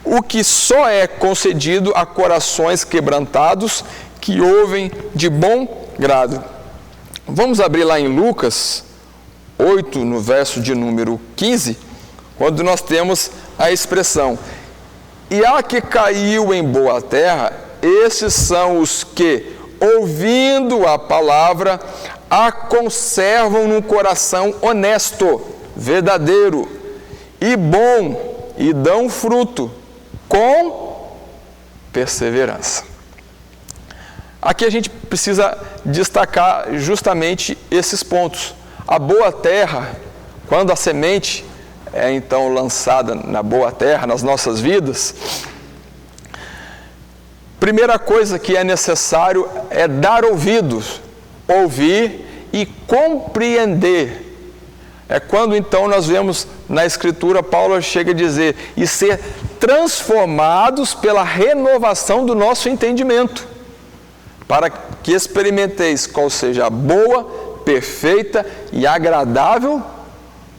o que só é concedido a corações quebrantados que ouvem de bom grado. Vamos abrir lá em Lucas 8, no verso de número 15, quando nós temos a expressão: e a que caiu em boa terra, esses são os que, ouvindo a palavra, a conservam num coração honesto, verdadeiro e bom, e dão fruto com perseverança. Aqui a gente precisa destacar justamente esses pontos. A boa terra, quando a semente é então lançada na boa terra, nas nossas vidas, primeira coisa que é necessário é dar ouvidos, ouvir e compreender. É quando então nós vemos na Escritura, Paulo chega a dizer, e ser transformados pela renovação do nosso entendimento, para que experimenteis qual seja a boa, perfeita e agradável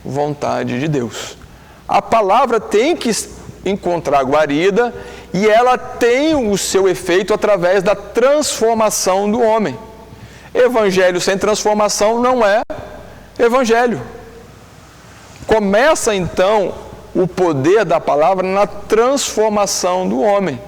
vontade de Deus. A palavra tem que encontrar guarida e ela tem o seu efeito através da transformação do homem. Evangelho sem transformação não é evangelho. Começa então o poder da palavra na transformação do homem,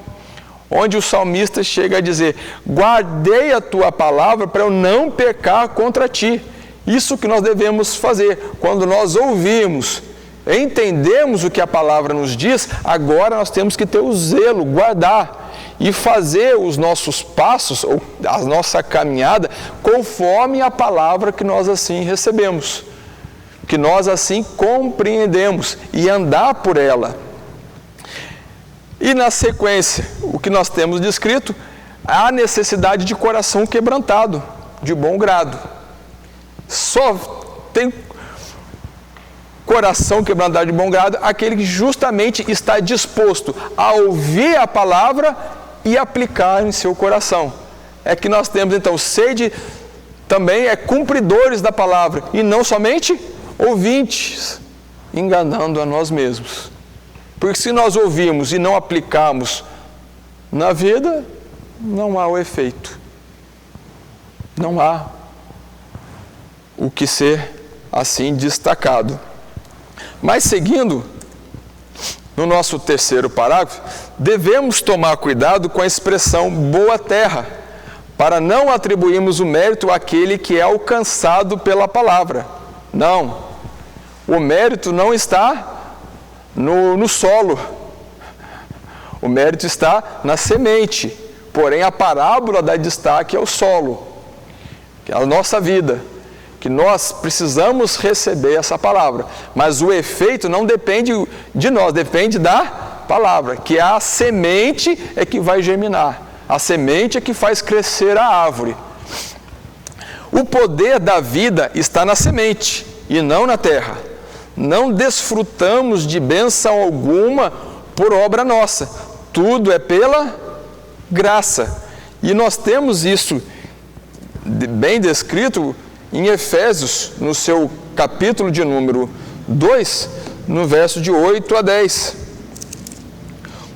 onde o salmista chega a dizer, guardei a tua palavra para eu não pecar contra ti. Isso que nós devemos fazer, quando nós ouvimos, entendemos o que a palavra nos diz, agora nós temos que ter o zelo, guardar e fazer os nossos passos, ou a nossa caminhada, conforme a palavra que nós assim recebemos, que nós assim compreendemos e andar por ela. E na sequência, o que nós temos descrito, a necessidade de coração quebrantado, de bom grado. Só tem coração quebrantado de bom grado aquele que justamente está disposto a ouvir a palavra e aplicar em seu coração. É que nós temos então sede também cumpridores da palavra e não somente ouvintes, enganando a nós mesmos. Porque se nós ouvimos e não aplicamos na vida, não há o efeito. Não há o que ser assim destacado. Mas seguindo, no nosso terceiro parágrafo, devemos tomar cuidado com a expressão boa terra, para não atribuirmos o mérito àquele que é alcançado pela palavra. Não, o mérito não está no solo, o mérito está na semente, porém a parábola dá destaque ao solo, que é a nossa vida, que nós precisamos receber essa palavra, mas o efeito não depende de nós, depende da palavra, que a semente é que vai germinar, a semente é que faz crescer a árvore. O poder da vida está na semente e não na terra. Não desfrutamos de bênção alguma por obra nossa, tudo é pela graça. E nós temos isso bem descrito em Efésios, no seu capítulo de número 2, no verso de 8 a 10.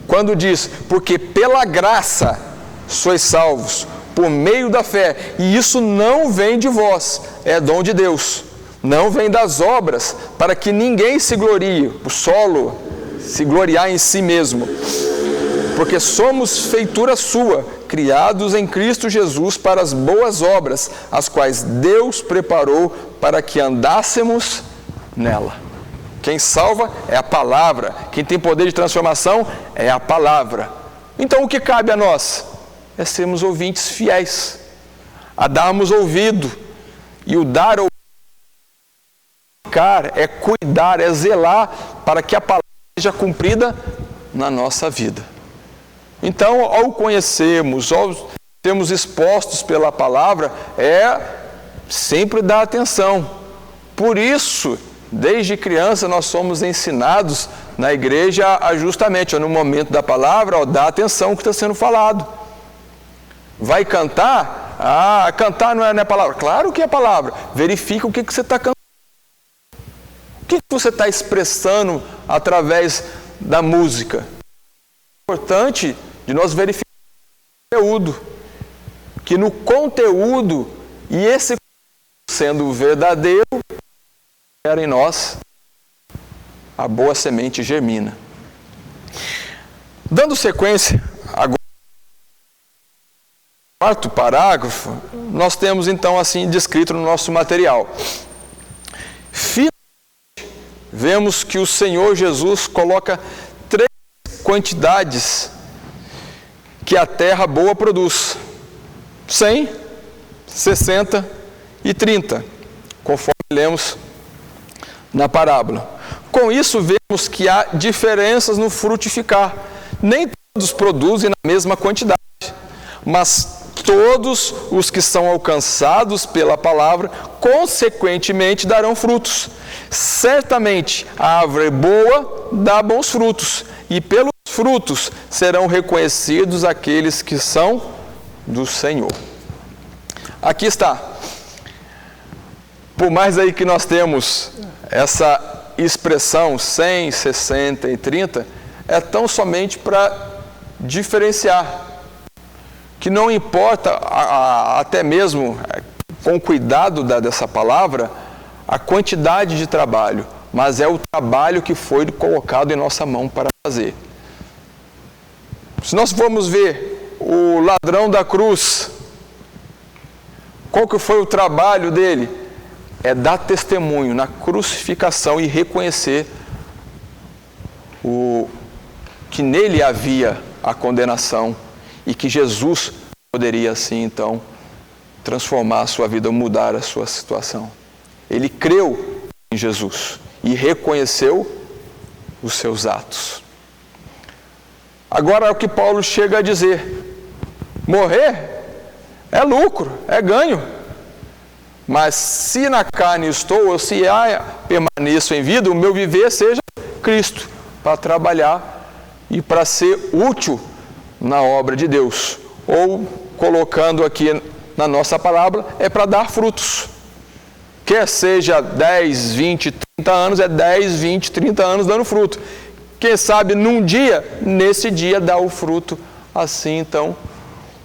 Quando diz, porque pela graça sois salvos, por meio da fé, e isso não vem de vós, é dom de Deus. Não vem das obras, para que ninguém se glorie, o solo se gloriar em si mesmo. Porque somos feitura sua, criados em Cristo Jesus para as boas obras, as quais Deus preparou para que andássemos nela. Quem salva é a palavra, quem tem poder de transformação é a palavra. Então o que cabe a nós? É sermos ouvintes fiéis, a darmos ouvido, e o dar ouvido é cuidar, é zelar para que a palavra seja cumprida na nossa vida. Então, ao conhecermos, ao sermos expostos pela palavra, é sempre dar atenção. Por isso, desde criança, nós somos ensinados na igreja a justamente, no momento da palavra, dar atenção ao que está sendo falado. Vai cantar? Cantar não é palavra. Claro que é palavra. Verifica o que você está cantando. O que você está expressando através da música? É importante de nós verificar o conteúdo. Que no conteúdo, e esse sendo verdadeiro, gera em nós, a boa semente germina. Dando sequência, agora, no quarto parágrafo, nós temos então assim descrito no nosso material. Finalmente, vemos que o Senhor Jesus coloca 3 quantidades que a terra boa produz. 100, 60 e 30, conforme lemos na parábola. Com isso, vemos que há diferenças no frutificar. Nem todos produzem na mesma quantidade, mas todos os que são alcançados pela palavra, consequentemente, darão frutos. Certamente, a árvore boa dá bons frutos, e pelos frutos serão reconhecidos aqueles que são do Senhor. Aqui está. Por mais aí que nós temos essa expressão 100, 60 e 30, é tão somente para diferenciar. Que não importa, até mesmo com o cuidado dessa palavra, a quantidade de trabalho, mas é o trabalho que foi colocado em nossa mão para fazer. Se nós formos ver o ladrão da cruz, qual que foi o trabalho dele? É dar testemunho na crucificação e reconhecer que nele havia a condenação e que Jesus poderia assim então transformar a sua vida, mudar a sua situação. Ele creu em Jesus e reconheceu os seus atos. Agora é o que Paulo chega a dizer: morrer é lucro, é ganho. Mas se na carne estou, ou se permaneço em vida, o meu viver seja Cristo, para trabalhar e para ser útil na obra de Deus. Ou, colocando aqui na nossa palavra, é para dar frutos. Quer seja 10, 20, 30 anos, é 10, 20, 30 anos dando fruto. Quem sabe num dia, nesse dia dá o fruto assim então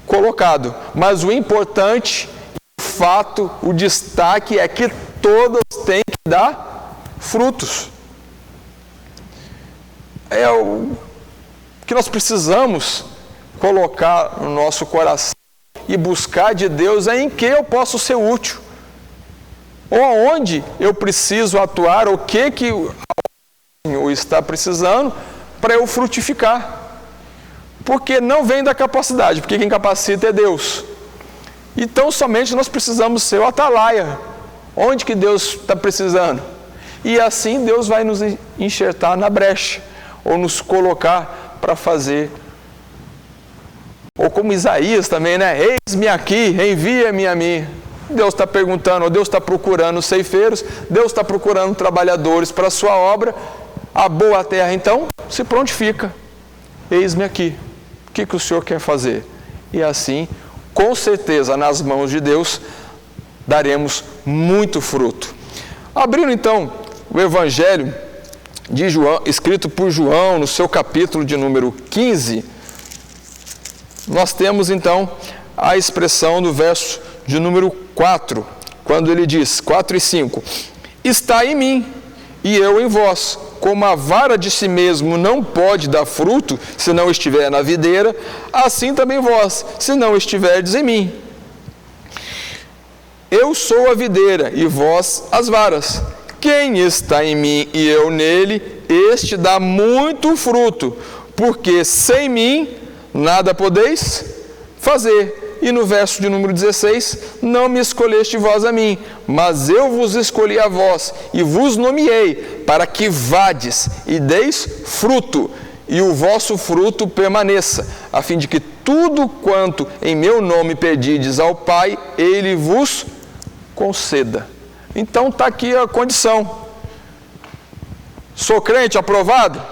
colocado. Mas o importante, o fato, o destaque é que todas têm que dar frutos. É o que nós precisamos colocar no nosso coração e buscar de Deus é em que eu posso ser útil. Ou aonde eu preciso atuar, o que o Senhor está precisando para eu frutificar. Porque não vem da capacidade, porque quem capacita é Deus. Então somente nós precisamos ser o atalaia. Onde que Deus está precisando? E assim Deus vai nos enxertar na brecha, ou nos colocar para fazer. Ou como Isaías também, né? Eis-me aqui, envia-me a mim. Deus está perguntando, ou Deus está procurando ceifeiros, Deus está procurando trabalhadores para a sua obra. A boa terra, então, se prontifica. Eis-me aqui. O que o Senhor quer fazer? E assim, com certeza, nas mãos de Deus, daremos muito fruto. Abrindo, então, o Evangelho de João, escrito por João, no seu capítulo de número 15, nós temos, então, a expressão do verso de número 4, quando ele diz, 4 e 5, está em mim, e eu em vós. Como a vara de si mesmo não pode dar fruto, se não estiver na videira, assim também vós, se não estiverdes em mim. Eu sou a videira, e vós as varas. Quem está em mim e eu nele, este dá muito fruto, porque sem mim nada podeis fazer. E no verso de número 16, não me escolheste vós a mim, mas eu vos escolhi a vós, e vos nomeei, para que vades e deis fruto, e o vosso fruto permaneça, a fim de que tudo quanto em meu nome pedides ao Pai, Ele vos conceda. Então está aqui a condição. Sou crente, aprovado?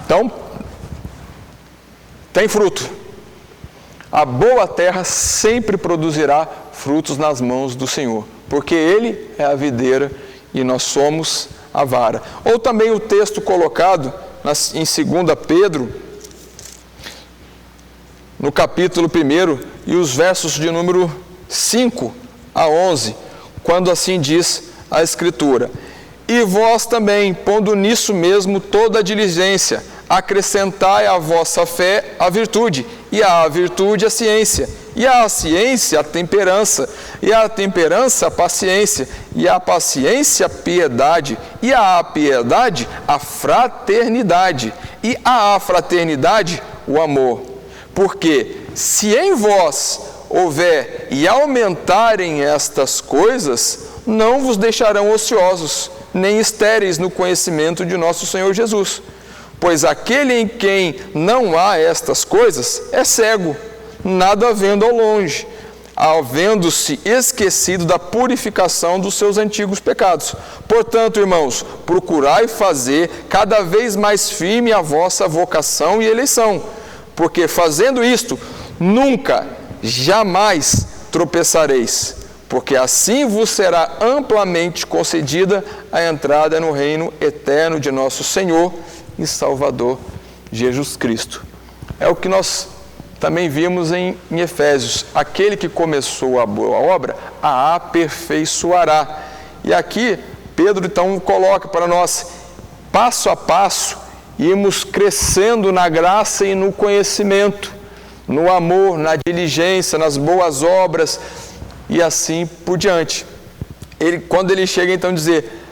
Então tem fruto. A boa terra sempre produzirá frutos nas mãos do Senhor, porque Ele é a videira e nós somos a vara. Ou também o texto colocado em 2 Pedro, no capítulo 1, e os versos de número 5 a 11, quando assim diz a Escritura: e vós também, pondo nisso mesmo toda a diligência, acrescentai à vossa fé a virtude, e à virtude a ciência, e à ciência a temperança, e à temperança a paciência, e à paciência a piedade, e à piedade a fraternidade, e à fraternidade o amor. Porque se em vós houver e aumentarem estas coisas, não vos deixarão ociosos, nem estéreis no conhecimento de nosso Senhor Jesus. Pois aquele em quem não há estas coisas é cego, nada vendo ao longe, havendo-se esquecido da purificação dos seus antigos pecados. Portanto, irmãos, procurai fazer cada vez mais firme a vossa vocação e eleição, porque fazendo isto, nunca, jamais tropeçareis, porque assim vos será amplamente concedida a entrada no reino eterno de nosso Senhor e Salvador Jesus Cristo. É o que nós também vimos em Efésios. Aquele que começou a boa obra, a aperfeiçoará. E aqui, Pedro então coloca para nós, passo a passo, irmos crescendo na graça e no conhecimento, no amor, na diligência, nas boas obras e assim por diante. Quando ele chega então a dizer,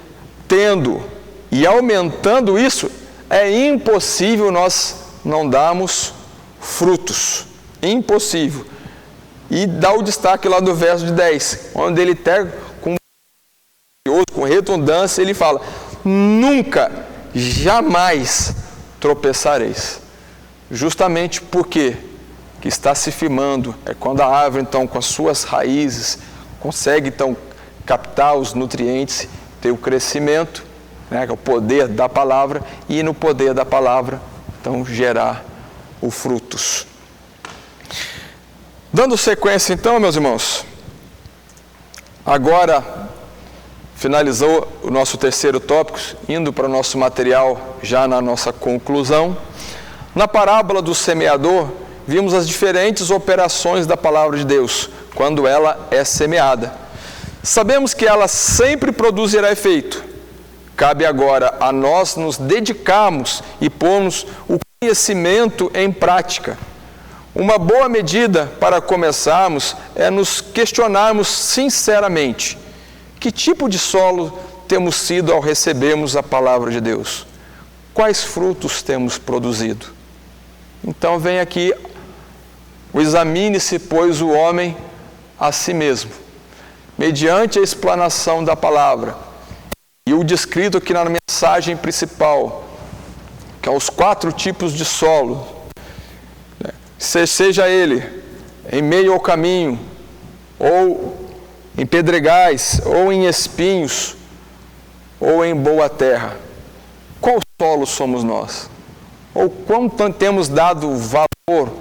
tendo e aumentando isso, é impossível nós não darmos frutos. Impossível. E dá o destaque lá do verso de 10, onde ele até com redundância, ele fala, nunca, jamais tropeçareis. Justamente porque que está se firmando, é quando a árvore então com as suas raízes consegue então captar os nutrientes, ter o crescimento, né, que é o poder da palavra, e no poder da palavra então gerar os frutos. Dando sequência então, meus irmãos, agora finalizou o nosso terceiro tópico, indo para o nosso material já na nossa conclusão. Na parábola do semeador, vimos as diferentes operações da palavra de Deus, quando ela é semeada. Sabemos que ela sempre produzirá efeito. Cabe agora a nós nos dedicarmos e pormos o conhecimento em prática. Uma boa medida para começarmos é nos questionarmos sinceramente: que tipo de solo temos sido ao recebermos a palavra de Deus? Quais frutos temos produzido? Então vem aqui o examine-se, pois, o homem a si mesmo, mediante a explanação da palavra e o descrito aqui na mensagem principal, que é os 4 tipos de solo, seja ele em meio ao caminho, ou em pedregais, ou em espinhos, ou em boa terra. Qual solo somos nós? Ou quanto temos dado valor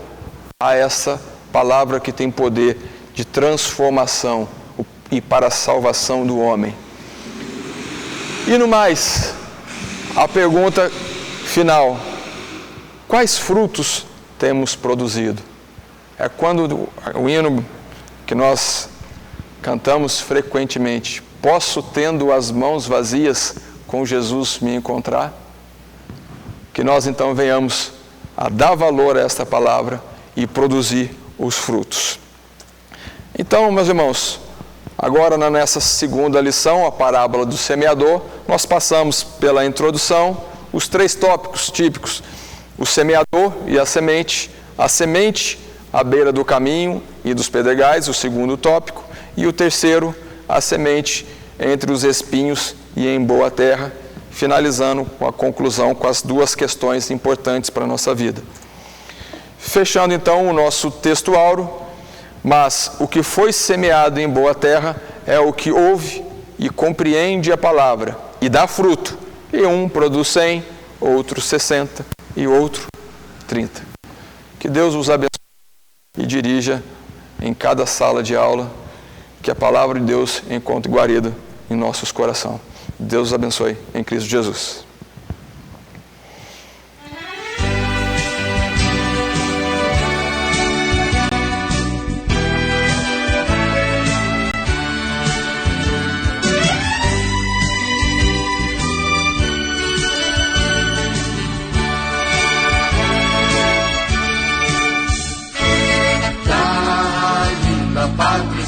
a essa palavra que tem poder de transformação e para a salvação do homem? E no mais, a pergunta final: quais frutos temos produzido? É quando o hino que nós cantamos frequentemente: posso, tendo as mãos vazias, com Jesus me encontrar? Que nós então venhamos a dar valor a esta palavra e produzir os frutos. Então, meus irmãos, agora nessa segunda lição, a parábola do semeador, nós passamos pela introdução, os 3 tópicos típicos: o semeador e a semente à beira do caminho e dos pedregais, o segundo tópico, e o terceiro, a semente entre os espinhos e em boa terra, finalizando com a conclusão com as 2 questões importantes para a nossa vida. Fechando então o nosso texto áureo: mas o que foi semeado em boa terra é o que ouve e compreende a palavra e dá fruto, e um produz 100, outro 60 e outro 30. Que Deus os abençoe e dirija em cada sala de aula, que a palavra de Deus encontre guarida em nossos corações. Deus os abençoe em Cristo Jesus. Padre